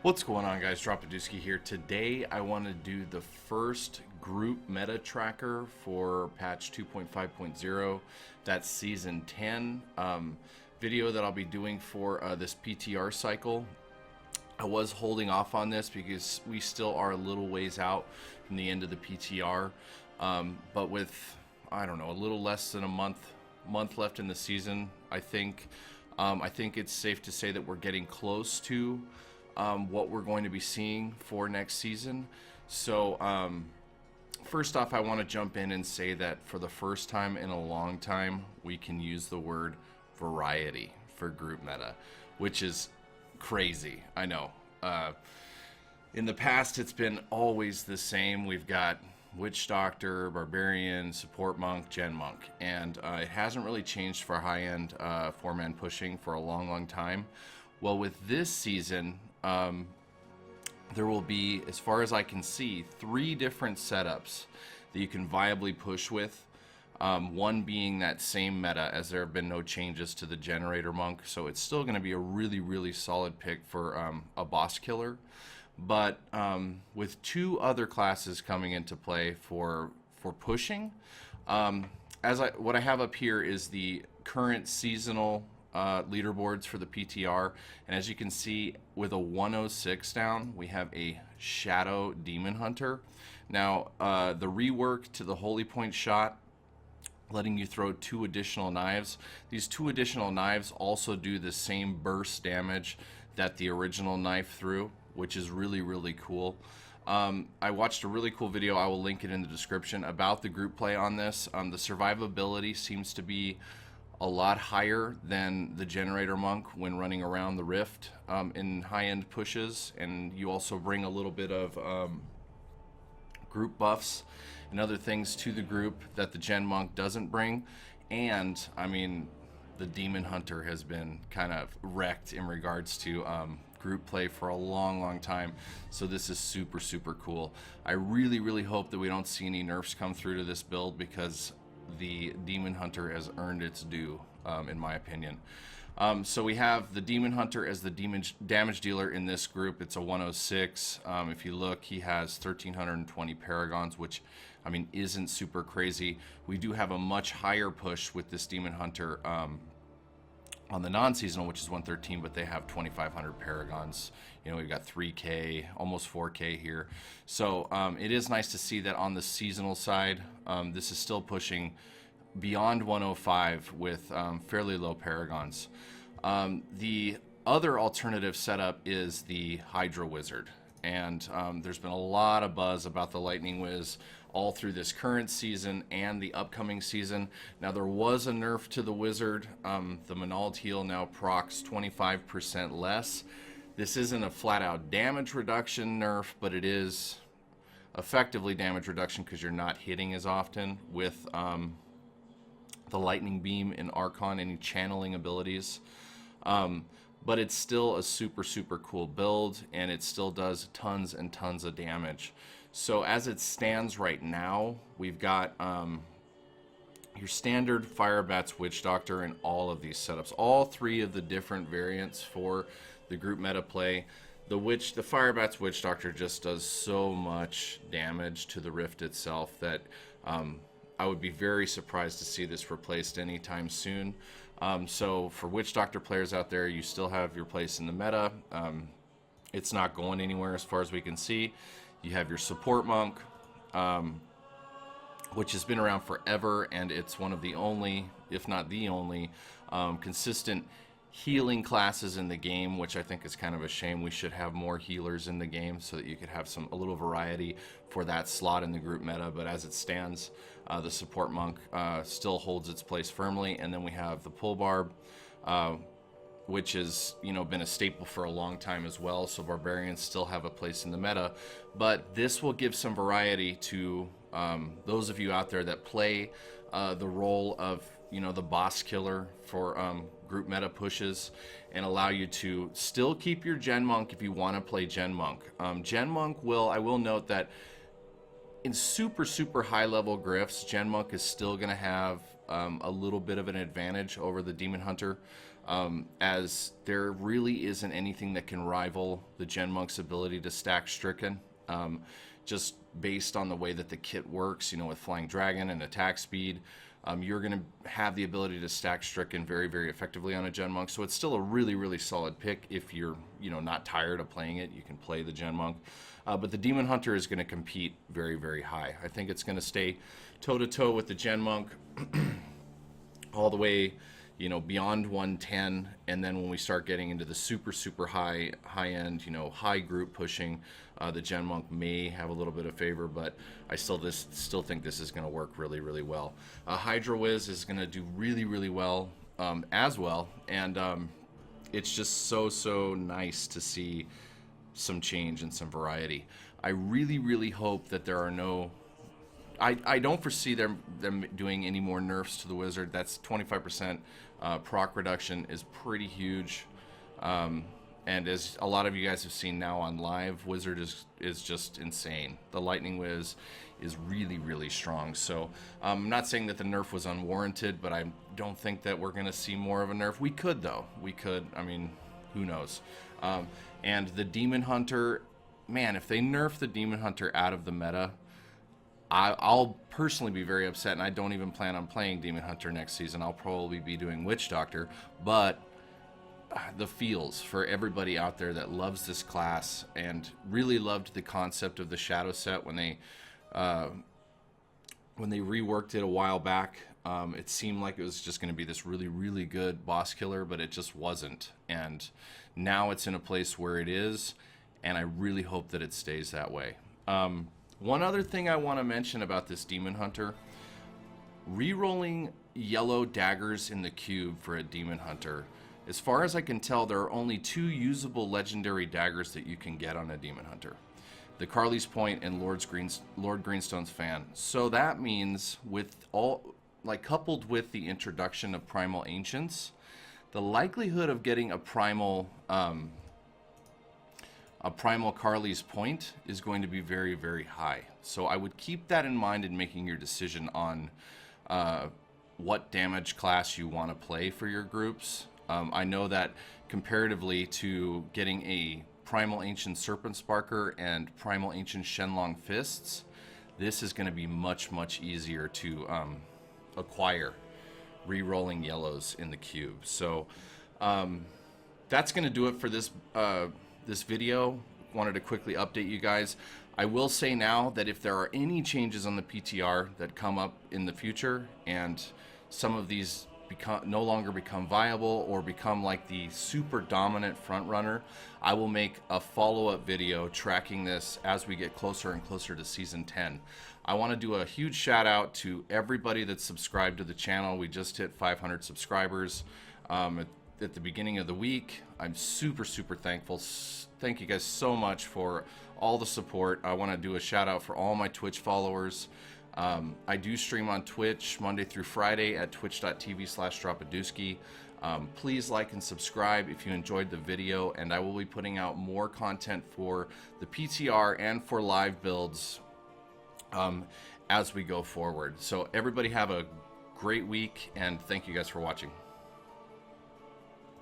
What's going on, guys? Dropadooski here. Today I want to do the first group meta tracker for patch 2.5.0. That's season 10 video that I'll be doing for this PTR cycle. I was holding off on this because we still are a little ways out from the end of the PTR, but with, I don't know, a little less than a month left in the season, I think it's safe to say that we're getting close to what we're going to be seeing for next season. So first off, I want to jump in and say that for the first time in a long time, we can use the word variety for group meta, which is crazy. I know. In the past, it's been always the same. We've got Witch Doctor, Barbarian, Support Monk, Gen Monk, and it hasn't really changed for high-end four-man pushing for a long time. Well, with this season, there will be, as far as I can see, 3 different setups that you can viably push with. One being that same meta, as there have been no changes to the Generator Monk, so it's still going to be a really solid pick for a boss killer. But with 2 other classes coming into play for pushing, what I have up here is the current seasonal leaderboards for the PTR, and as you can see, with a 106 down, we have a Shadow Demon Hunter. Now, the rework to the Holy Point shot, letting you throw 2 additional knives. These 2 additional knives also do the same burst damage that the original knife threw, which is really cool. I watched a really cool video, I will link it in the description, about the group play on this. The survivability seems to be a lot higher than the Generator Monk when running around the Rift in high-end pushes, and you also bring a little bit of group buffs and other things to the group that the Gen Monk doesn't bring. And I mean, the Demon Hunter has been kind of wrecked in regards to group play for a long time, so this is super cool. I really hope that we don't see any nerfs come through to this build, because the Demon Hunter has earned its due, in my opinion. So we have the Demon Hunter as the damage dealer in this group. It's a 106. If you look, he has 1,320 Paragons, which, I mean, isn't super crazy. We do have a much higher push with this Demon Hunter on the non-seasonal, which is 113, but they have 2,500 Paragons. You know, we've got 3K, almost 4K here. So it is nice to see that on the seasonal side, this is still pushing beyond 105 with fairly low Paragons. The other alternative setup is the Hydra Wizard, and there's been a lot of buzz about the Lightning Wiz all through this current season and the upcoming season. Now, there was a nerf to the Wizard. The Manald Heal now procs 25% less. This isn't a flat-out damage reduction nerf, but it is effectively damage reduction because you're not hitting as often with the Lightning Beam and Archon, any channeling abilities. But it's still a super cool build, and it still does tons and tons of damage. So as it stands right now, we've got your standard Firebats Witch Doctor in all of these setups. All 3 of the different variants for the group meta play. The Firebats Witch Doctor just does so much damage to the Rift itself that I would be very surprised to see this replaced anytime soon. So for Witch Doctor players out there, you still have your place in the meta. It's not going anywhere as far as we can see. You have your Support Monk, which has been around forever, and it's one of the only, if not the only, consistent healing classes in the game, which I think is kind of a shame. We should have more healers in the game so that you could have a little variety for that slot in the group meta. But as it stands, the Support Monk still holds its place firmly. And then we have the Pull Barb, which has, you know, been a staple for a long time as well. So Barbarians still have a place in the meta, but this will give some variety to those of you out there that play the role of, you know, the boss killer for group meta pushes, and allow you to still keep your Gen Monk if you want to play Gen Monk. Gen Monk I will note that in super high level griffs, Gen Monk is still going to have a little bit of an advantage over the Demon Hunter. as there really isn't anything that can rival the Gen Monk's ability to stack Stricken. Just based on the way that the kit works, you know, with Flying Dragon and attack speed, you're going to have the ability to stack Stricken very, very effectively on a Gen Monk. So it's still a really, really solid pick. If you're, you know, not tired of playing it, you can play the Gen Monk. But the Demon Hunter is going to compete very, very high. I think it's going to stay toe-to-toe with the Gen Monk all the way, you know, beyond 110. And then when we start getting into the super, super high end, you know, high group pushing, the Gen Monk may have a little bit of favor, but I still think this is going to work really, really well. Hydra Wiz is going to do really, really well as well. And it's just so nice to see some change and some variety. I really, really hope that there are no... I don't foresee them doing any more nerfs to the Wizard. That's 25% proc reduction is pretty huge. And as a lot of you guys have seen now on live, Wizard is just insane. The Lightning Wiz is really, really strong. So I'm not saying that the nerf was unwarranted, but I don't think that we're going to see more of a nerf. We could, though. We could. I mean, who knows? And the Demon Hunter, man, if they nerf the Demon Hunter out of the meta, I'll personally be very upset, and I don't even plan on playing Demon Hunter next season. I'll probably be doing Witch Doctor, but the feels for everybody out there that loves this class and really loved the concept of the Shadow set when they reworked it a while back. It seemed like it was just going to be this really, really good boss killer, but it just wasn't. And now it's in a place where it is, and I really hope that it stays that way. One other thing I want to mention about this Demon Hunter, re-rolling yellow daggers in the cube for a Demon Hunter. As far as I can tell, there are only 2 usable legendary daggers that you can get on a Demon Hunter. The Carly's Point and Lord Greenstone's Fan. So that means with all, like, coupled with the introduction of Primal Ancients, the likelihood of getting a primal Carly's Point is going to be very, very high. So I would keep that in mind in making your decision on what damage class you want to play for your groups. I know that comparatively to getting a Primal Ancient Serpent Sparker and Primal Ancient Shenlong Fists, this is going to be much, much easier to acquire re-rolling yellows in the cube. So that's going to do it for this this video. Wanted to quickly update you guys. I will say now that if there are any changes on the PTR that come up in the future and some of these no longer become viable or become like the super dominant front runner, I will make a follow-up video tracking this as we get closer and closer to season 10. I want to do a huge shout out to everybody that's subscribed to the channel. We just hit 500 subscribers at the beginning of the week. I'm super thankful. Thank you guys so much for all the support. I want to do a shout out for all my Twitch followers. I do stream on Twitch Monday through Friday at twitch.tv/Dropadooski. Please like and subscribe if you enjoyed the video, and I will be putting out more content for the PTR and for live builds as we go forward. So everybody have a great week, and thank you guys for watching.